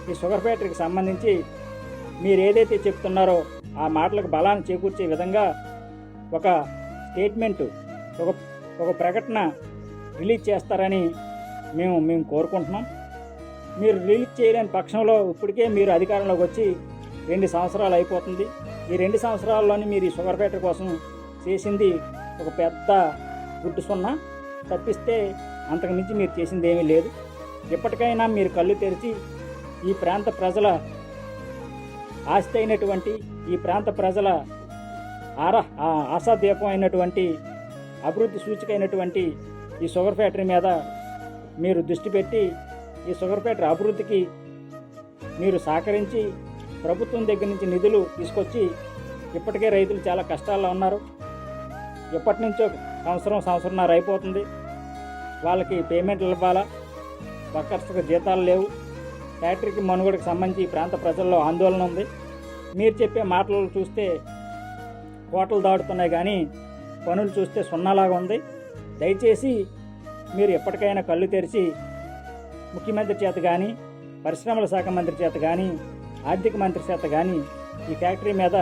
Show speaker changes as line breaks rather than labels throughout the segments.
ఈ షుగర్ ఫ్యాక్టరీకి సంబంధించి మీరు ఏదైతే చెప్తున్నారో ఆ మాటలకు బలాన్ని చేకూర్చే విధంగా ఒక స్టేట్మెంటు, ఒక ప్రకటన రిలీజ్ చేస్తారని మేము కోరుకుంటున్నాం. మీరు రిలీజ్ చేయలేని పక్షంలో ఇప్పటికే మీరు అధికారంలోకి వచ్చి 2 సంవత్సరాలు అయిపోతుంది. ఈ 2 సంవత్సరాల్లోని మీరు ఈ షుగర్ ఫ్యాక్టరీ కోసం చేసింది ఒక పెద్ద గుడ్డు సున్నా తప్పిస్తే అంతకు మించి మీరు చేసింది ఏమీ లేదు. ఎప్పటికైనా మీరు కళ్ళు తెరిచి ఈ ప్రాంత ప్రజల ఆస్తి అయినటువంటి, ఈ ప్రాంత ప్రజల ఆశాదీపం అయినటువంటి, అభివృద్ధి సూచిక అయినటువంటి ఈ షుగర్ ఫ్యాక్టరీ మీద మీరు దృష్టి పెట్టి ఈ షుగర్ ఫ్యాక్టరీ అభివృద్ధికి మీరు సహకరించి ప్రభుత్వం దగ్గర నుంచి నిధులు తీసుకొచ్చి, ఇప్పటికే రైతులు చాలా కష్టాల్లో ఉన్నారు. ఎప్పటి నుంచో సంవత్సరంన్నర అయిపోతుంది. వాళ్ళకి పేమెంట్లు ఇవ్వాలా, వర్కర్స్కి జీతాలు లేవు, ఫ్యాక్టరీకి మనుగడకు సంబంధించి ఈ ప్రాంత ప్రజల్లో ఆందోళన ఉంది. మీరు చెప్పే మాటలు చూస్తే కోటలు దాటుతున్నాయి కానీ పనులు చూస్తే సున్నాలాగా ఉంది. దయచేసి మీరు ఎప్పటికైనా కళ్ళు తెరిచి ముఖ్యమంత్రి చేత కానీ, పరిశ్రమల శాఖ మంత్రి చేత కానీ, ఆర్థిక మంత్రి చేత కానీ ఈ ఫ్యాక్టరీ మీద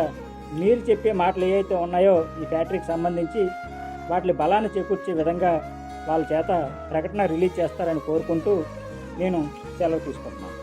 మీరు చెప్పే మాటలు ఏవైతే ఉన్నాయో ఈ ఫ్యాక్టరీకి సంబంధించి వాటి బలాన్ని చేకూర్చే విధంగా వాళ్ళ చేత ప్రకటన రిలీజ్ చేస్తారని కోరుకుంటూ నేను సెలవు తీసుకుంటున్నాను.